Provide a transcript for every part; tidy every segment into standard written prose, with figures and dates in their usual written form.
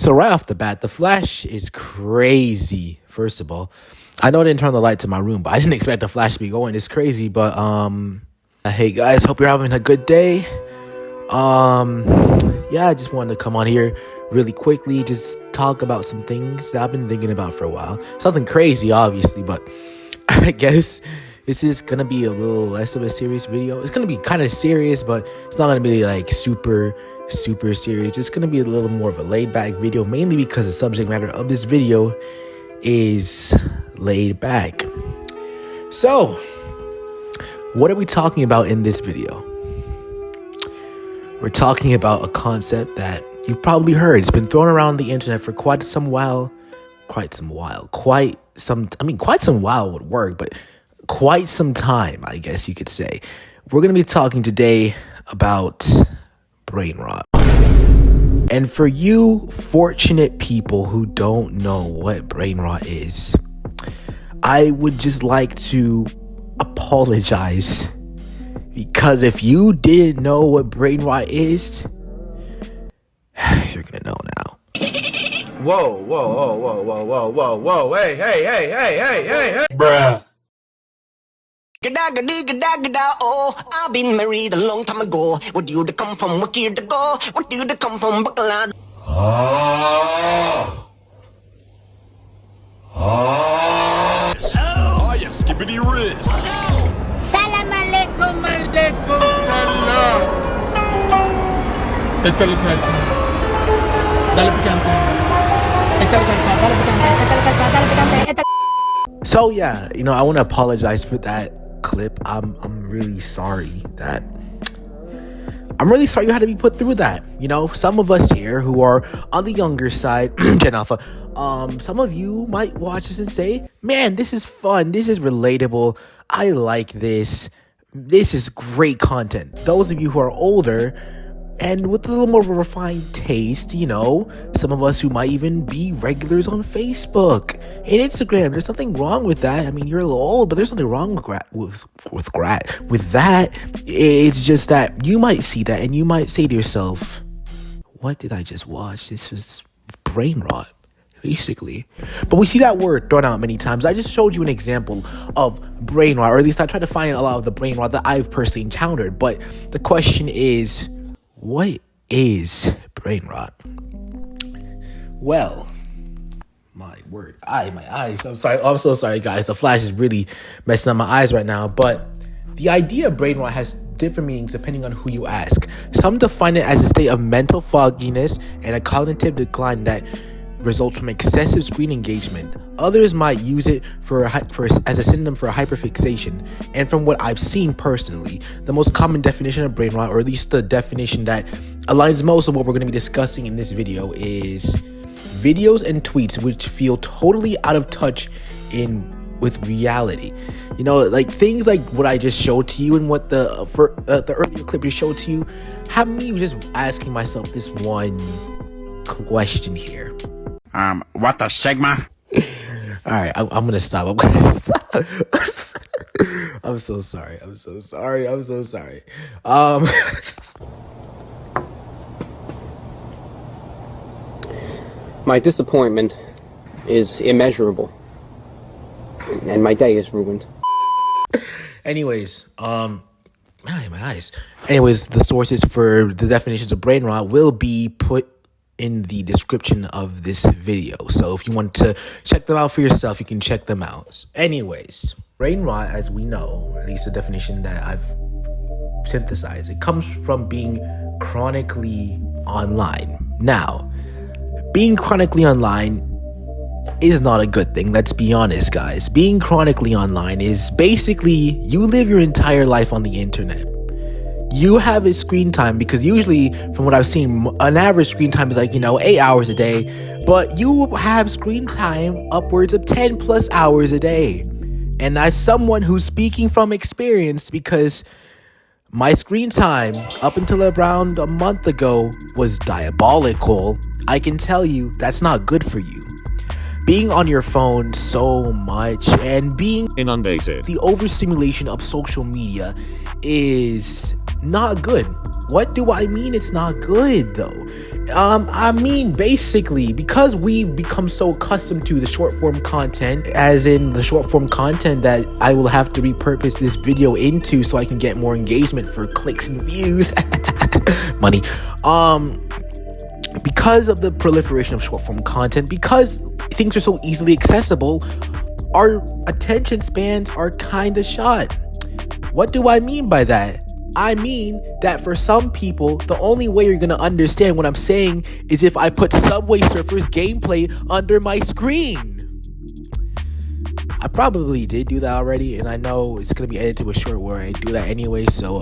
So right off the bat, the Flash is crazy. First of all, I know I didn't turn the lights in my room, but I didn't expect the Flash to be going. It's crazy, but hey guys, hope you're having a good day. Yeah, I just wanted to come on here really quickly, just talk about some things that I've been thinking about for a while. Something crazy, obviously, but I guess this is gonna be a little less of a serious video. It's gonna be kind of serious, but it's not gonna be like super serious. It's gonna be a little more of a laid back video, mainly because the subject matter of this video is laid back. So, what are we talking about in this video? We're talking about a concept that you've probably heard. It's been thrown around the internet for quite some while would work, but quite some time, I guess you could say. We're going to be talking today about brain rot. And for you fortunate people who don't know what brain rot is, I would just like to apologize, because if you didn't know what brain rot is, you're going to know now. Whoa, hey. Bruh. Oh, I've been married a long time ago. Where do you come from? What year to go? What do you come from? Buckland. Oh, yeah, skippity riz. Salam alaikum, alaikum salam. So yeah, I want to apologize for that clip. I'm really sorry you had to be put through that. Some of us here who are on the younger side, Gen Alpha, some of you might watch this and say, man, this is fun, this is relatable, I like this is great content. Those of you who are older and with a little more of a refined taste, some of us who might even be regulars on Facebook and Instagram, there's nothing wrong with that. I mean, you're a little old, but there's nothing wrong with that. It's just that you might see that and you might say to yourself, what did I just watch? This was brain rot, basically. But we see that word thrown out many times. I just showed you an example of brain rot, or at least I tried to find a lot of the brain rot that I've personally encountered. But the question is, what is brain rot? Well, my eyes. I'm so sorry, guys. The flash is really messing up my eyes right now. But the idea of brain rot has different meanings depending on who you ask. Some define it as a state of mental fogginess and a cognitive decline that results from excessive screen engagement. Others might use it as a synonym for hyperfixation. And from what I've seen personally, the most common definition of brain rot, or at least the definition that aligns most of what we're going to be discussing in this video, is videos and tweets which feel totally out of touch with reality. Like things like what I just showed to you and what the earlier clip just showed to you have me just asking myself this one question here. What the Sigma? All right, I'm gonna stop. I'm so sorry. My disappointment is immeasurable, and my day is ruined. Anyways, my eyes. Anyways, the sources for the definitions of brain rot will be put in the description of this video. So if you want to check them out for yourself, you can check them out. Anyways, brain rot, as we know, at least the definition that I've synthesized, it comes from being chronically online. Now, being chronically online is not a good thing. Let's be honest, guys. Being chronically online is basically you live your entire life on the internet. You have a screen time, because usually from what I've seen, an average screen time is 8 hours a day, but you have screen time upwards of 10 plus hours a day. And as someone who's speaking from experience, because my screen time up until around a month ago was diabolical, I can tell you that's not good for you. Being on your phone so much and being inundated, the overstimulation of social media is not good. What do I mean it's not good though? I mean, basically, because we've become so accustomed to the short form content, as in the short form content that I will have to repurpose this video into so I can get more engagement for clicks and views, money. Because of the proliferation of short form content, because things are so easily accessible, our attention spans are kind of shot. What do I mean by that? I mean that for some people, the only way you're going to understand what I'm saying is if I put Subway Surfers gameplay under my screen. I probably did do that already, and I know it's going to be edited to a short where I do that anyway, so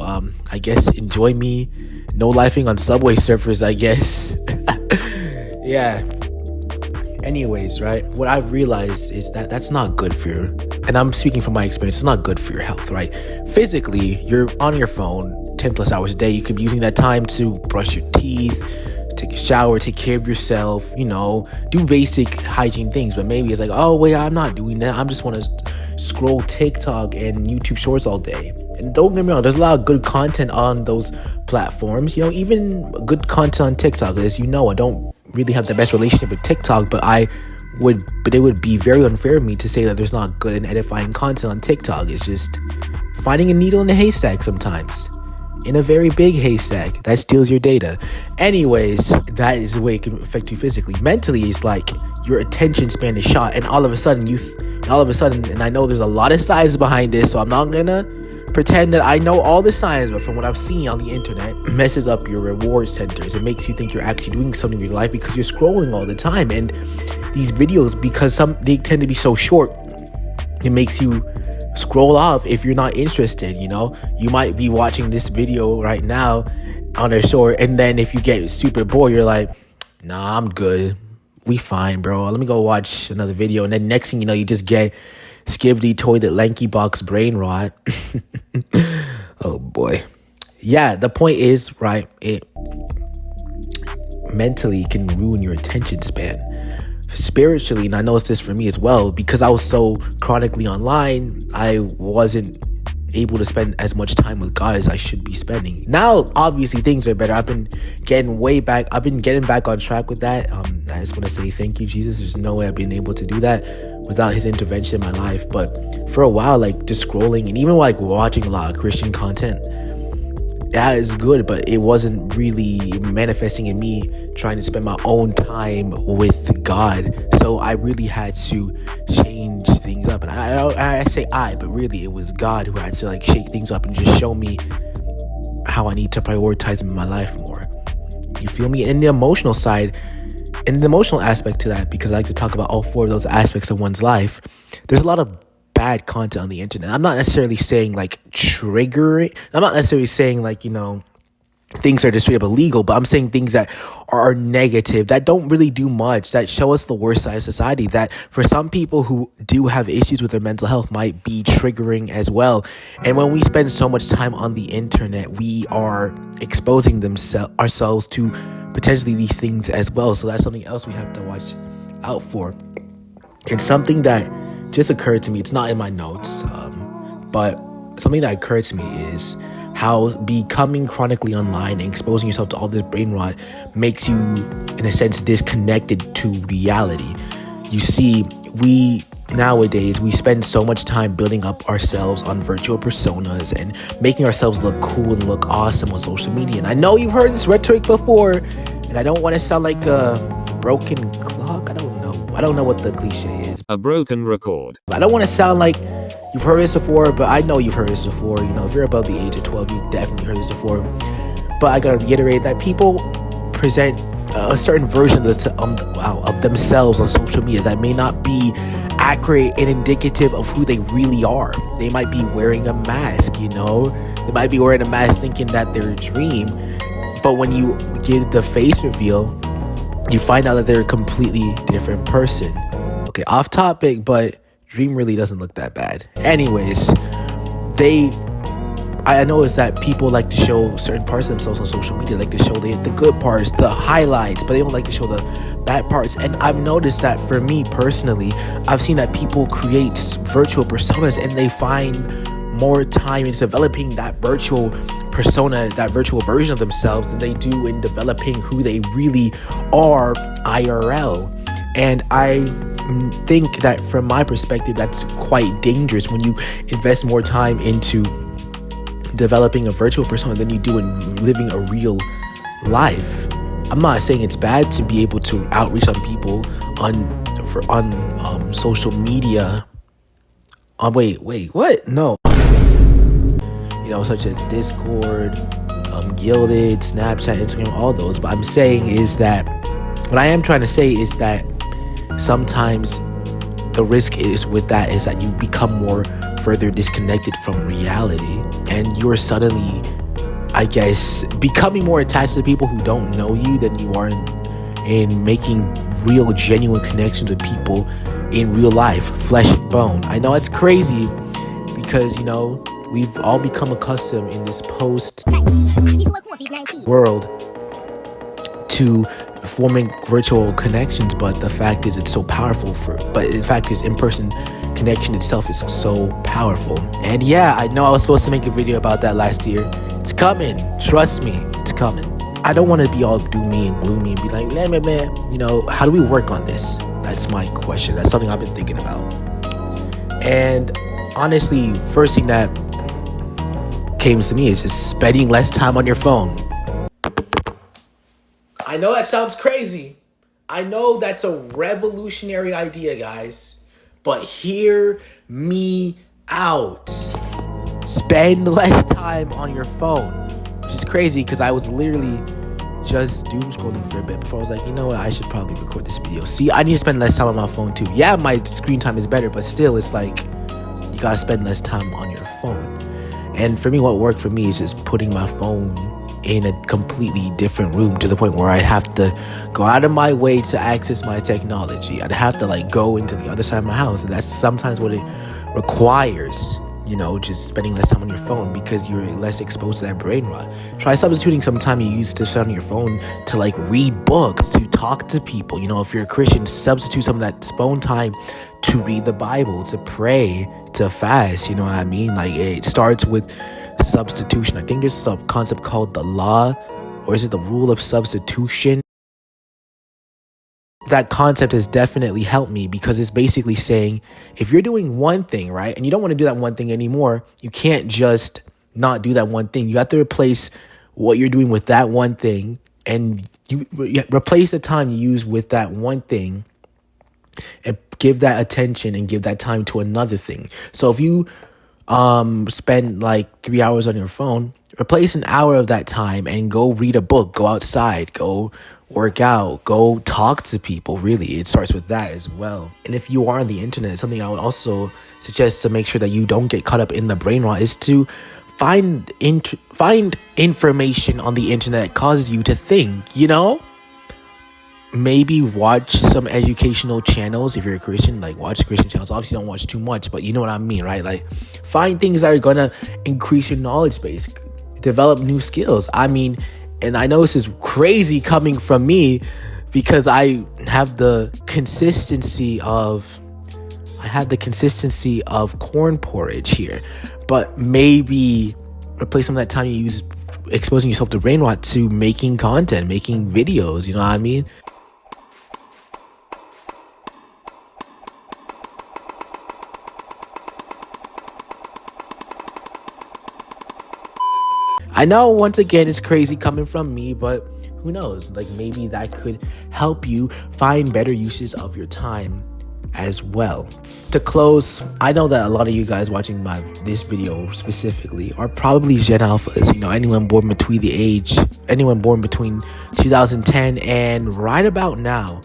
I guess enjoy me no-lifing on Subway Surfers, I guess. Yeah. Anyways, right, what I've realized is that that's not good for you. And I'm speaking from my experience, it's not good for your health, right? Physically, you're on your phone 10 plus hours a day. You could be using that time to brush your teeth, take a shower, take care of yourself, do basic hygiene things. But maybe it's like, oh, wait, I'm not doing that. I just want to scroll TikTok and YouTube Shorts all day. And don't get me wrong, there's a lot of good content on those platforms. Even good content on TikTok. As you know, I don't really have the best relationship with TikTok, but it would be very unfair of me to say that there's not good and edifying content on TikTok. It's just finding a needle in a haystack sometimes. In a very big haystack that steals your data. Anyways, that is the way it can affect you physically. Mentally, it's like your attention span is shot, and all of a sudden, and I know there's a lot of science behind this, so I'm not gonna pretend that I know all the science, but from what I've seen on the internet, it messes up your reward centers. It makes you think you're actually doing something with your life because you're scrolling all the time. And these videos, because they tend to be so short, it makes you scroll off if you're not interested. You might be watching this video right now on a short, and then if you get super bored, you're like, nah, I'm good, we fine, bro, let me go watch another video. And then next thing you know, you just get skibbity toilet lanky box brain rot. Oh boy. Yeah, the point is, right, it mentally can ruin your attention span. Spiritually, and I noticed this for me as well, because I was so chronically online, I wasn't able to spend as much time with God as I should be spending. Now, obviously, things are better. I've been getting back on track with that. I just want to say thank you, Jesus. There's no way I've been able to do that without his intervention in my life. But for a while, just scrolling and even watching a lot of Christian content, that is good, but it wasn't really manifesting in me trying to spend my own time with God. So I really had to change things up. And I say but really it was God who had to shake things up and just show me how I need to prioritize in my life more. You feel me? And the emotional side, and the emotional aspect to that, because I like to talk about all four of those aspects of one's life, there's a lot of bad content on the internet. I'm not necessarily saying trigger it. I'm not necessarily saying things are just straight up illegal, but I'm saying things that are negative, that don't really do much, that show us the worst side of society, that for some people who do have issues with their mental health might be triggering as well. And when we spend so much time on the internet, we are exposing ourselves to potentially these things as well. So that's something else we have to watch out for. And something that just occurred to me, it's not in my notes, but something that occurred to me is how becoming chronically online and exposing yourself to all this brain rot makes you, in a sense, disconnected to reality. You see, nowadays we spend so much time building up ourselves on virtual personas and making ourselves look cool and look awesome on social media. And I know you've heard this rhetoric before, and I don't want to sound like a broken clock. I don't know what the cliche is. A broken record. I don't want to sound like you've heard this before, but I know you've heard this before. If you're above the age of 12, you've definitely heard this before. But I gotta reiterate that people present a certain version of themselves on social media that may not be accurate and indicative of who they really are. They might be wearing a mask, They might be wearing a mask thinking that they're a dream. But when you get the face reveal, you find out that they're a completely different person. Okay, off topic, but Dream really doesn't look that bad. Anyways, I noticed that people like to show certain parts of themselves on social media, like to show the good parts, the highlights, but they don't like to show the bad parts. And I've noticed that for me personally, I've seen that people create virtual personas and they find more time in developing that virtual persona, that virtual version of themselves, than they do in developing who they really are IRL. And I think that from my perspective, that's quite dangerous when you invest more time into developing a virtual persona than you do in living a real life. I'm not saying it's bad to be able to outreach on people on social media. Wait, what? No. Such as Discord, Gilded, Snapchat, Instagram, all those. But I'm saying is that, what I am trying to say is that sometimes the risk is with that is that you become more further disconnected from reality, and you're suddenly, I guess, becoming more attached to people who don't know you than you are in making real, genuine connections with people in real life, flesh and bone. I know it's crazy because, we've all become accustomed in this post world to forming virtual connections, but the fact is it's so powerful in-person connection itself is so powerful. And yeah, I know I was supposed to make a video about that last year. It's coming. Trust me, it's coming. I don't want to be all doomy and gloomy and be like, blah, blah, blah. How do we work on this? That's my question. That's something I've been thinking about. And honestly, first thing that came to me is just spending less time on your phone. I know that sounds crazy. I know that's a revolutionary idea, guys. But hear me out. Spend less time on your phone. Which is crazy because I was literally just doom scrolling for a bit before I was like, you know what, I should probably record this video. See, I need to spend less time on my phone too. Yeah, my screen time is better, but still, it's like, you gotta spend less time on your phone. And for me, what worked for me is just putting my phone in a completely different room, to the point where I'd have to go out of my way to access my technology. I'd have to go into the other side of my house, and that's sometimes what it requires. Just spending less time on your phone because you're less exposed to that brain rot. Try substituting some time you used to spend on your phone to read books, to talk to people. If you're a Christian, substitute some of that phone time to read the Bible, to pray, to fast. You know what I mean? It starts with substitution. I think there's a concept called the law, or is it the rule of substitution? That concept has definitely helped me because it's basically saying, if you're doing one thing, right, and you don't want to do that one thing anymore, you can't just not do that one thing. You have to replace what you're doing with that one thing, and you replace the time you use with that one thing and give that attention and give that time to another thing. So if you spend 3 hours on your phone, replace an hour of that time and go read a book, go outside, go work out, go talk to people. Really, it starts with that as well. And if you are on the internet, something I would also suggest to make sure that you don't get caught up in the brain rot is to find information on the internet that causes you to think. Maybe watch some educational channels. If you're a Christian, watch Christian channels. Obviously, don't watch too much, but you know what I mean, right? Find things that are gonna increase your knowledge base, develop new skills. And I know this is crazy coming from me because I have the consistency of corn porridge here, but maybe replace some of that time you use exposing yourself to brain rot to making content, making videos. You know what I mean? I know, once again, it's crazy coming from me, but who knows? Maybe that could help you find better uses of your time as well. To close, I know that a lot of you guys watching this video specifically are probably Gen Alphas. Anyone born between 2010 and right about now.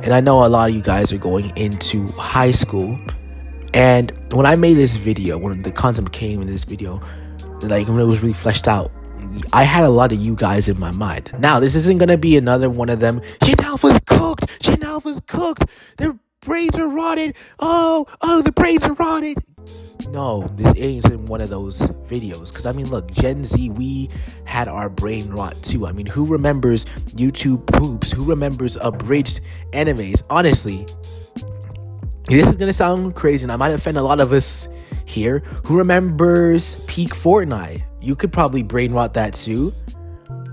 And I know a lot of you guys are going into high school. And when I made this video, when the content came in this video, when it was really fleshed out, I had a lot of you guys in my mind. Now, this isn't going to be another one of them, Gen Alpha's cooked, their brains are rotted, oh, the brains are rotted. No, this isn't one of those videos. Because, look, Gen Z, we had our brain rot too. Who remembers YouTube poops? Who remembers abridged animes? Honestly, this is going to sound crazy, and I might offend a lot of us here. Who remembers peak Fortnite? You could probably brain rot that too.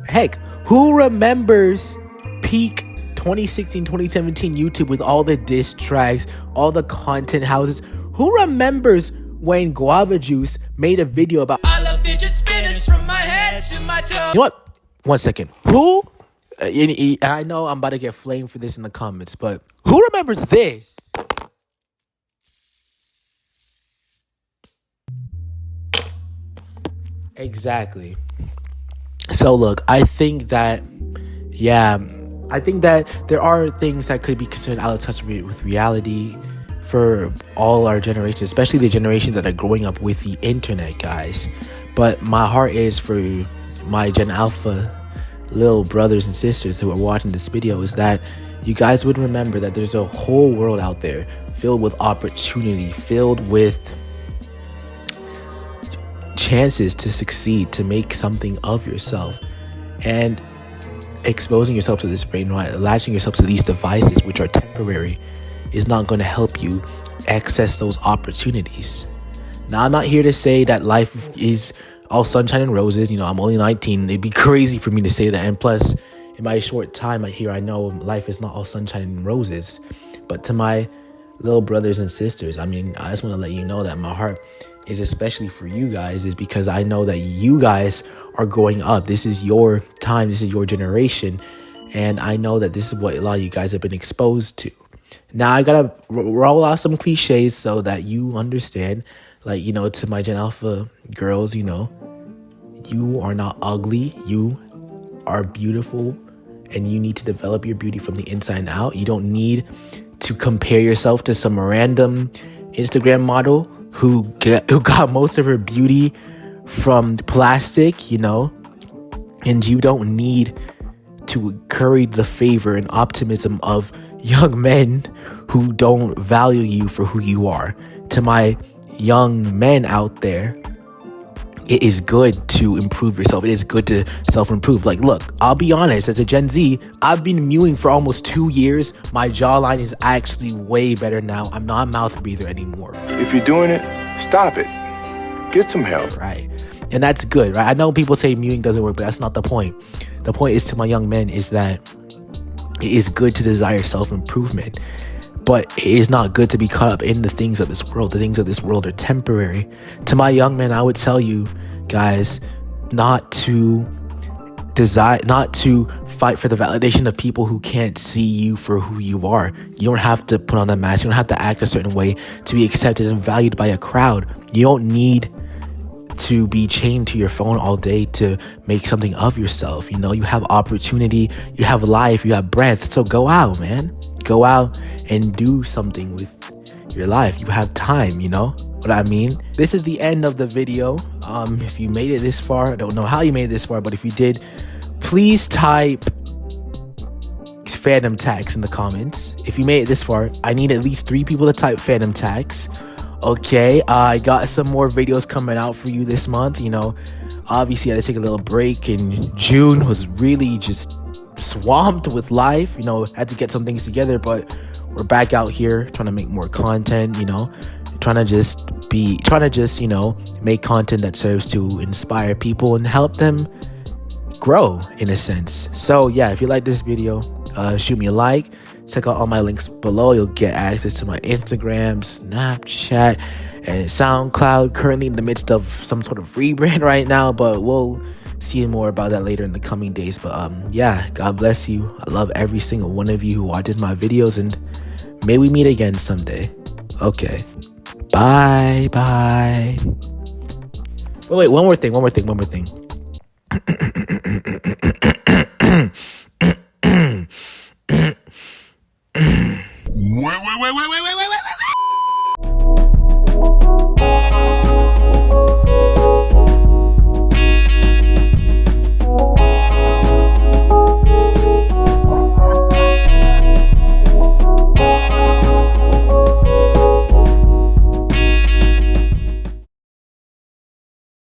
Heck, who remembers peak 2016, 2017 YouTube with all the diss tracks, all the content houses? Who remembers when Guava Juice made a video about I love fidget spinners from my head to my toe. You know what? 1 second. Who? I know I'm about to get flamed for this in the comments, but who remembers this? Exactly. So look, I think that there are things that could be considered out of touch with reality for all our generations, especially the generations that are growing up with the internet, guys. But my heart is for my Gen Alpha little brothers and sisters who are watching this video, is that you guys would remember that there's a whole world out there filled with opportunity, filled with chances to succeed, to make something of yourself. And exposing yourself to this brain rot, latching yourself to these devices which are temporary, is not going to help you access those opportunities. Now, I'm not here to say that life is all sunshine and roses. You know, I'm only 19. It'd be crazy for me to say that. And plus, in my short time here, I know life is not all sunshine and roses. But to my little brothers and sisters, I mean, I just want to let you know that my heart is especially for you guys, is because I know that you guys are growing up. This is your time. This is your generation. And I know that this is what a lot of you guys have been exposed to. Now, I gotta roll out some cliches so that you understand. Like, you know, to my Gen Alpha girls, you know, you are not ugly. You are beautiful, and you need to develop your beauty from the inside out. You don't need to compare yourself to some random Instagram model who got most of her beauty from plastic, you know, and you don't need to curry the favor and optimism of young men who don't value you for who you are. To my young men out there, it is good to improve yourself. It is good to self-improve. Like, look, I'll be honest, as a Gen Z, I've been mewing for almost 2 years. My jawline is actually way better now. I'm not a mouth breather anymore. If you're doing it, stop it. Get some help. Right. And that's good, right? I know people say mewing doesn't work, but that's not the point. The point is, to my young men, is that it is good to desire self-improvement. But it is not good to be caught up in the things of this world. The things of this world are temporary. To my young men, I would tell you guys not to fight for the validation of people who can't see you for who you are. You don't have to put on a mask. You don't have to act a certain way to be accepted and valued by a crowd. You don't need to be chained to your phone all day to make something of yourself. You know, you have opportunity, you have life, you have breath. So go out, man. Go out and do something with your life. You have time, you know what I mean? This is the end of the video. If you made it this far, I don't know how you made it this far, but if you did, please type fandom tags in the comments. If you made it this far, I need at least 3 people to type fandom tags. Okay, I got some more videos coming out for you this month. You know, obviously I had to take a little break, and June was really just swamped with life. You know, had to get some things together, but we're back out here trying to make more content, you know, trying to just you know, make content that serves to inspire people and help them grow in a sense. So yeah, if you like this video, shoot me a like. Check out all my links below. You'll get access to my Instagram, Snapchat, and SoundCloud. Currently in the midst of some sort of rebrand right now, but we'll see more about that later in the coming days. But yeah, God bless you. I love every single one of you who watches my videos, and may we meet again someday. Okay, bye. Wait, one more thing.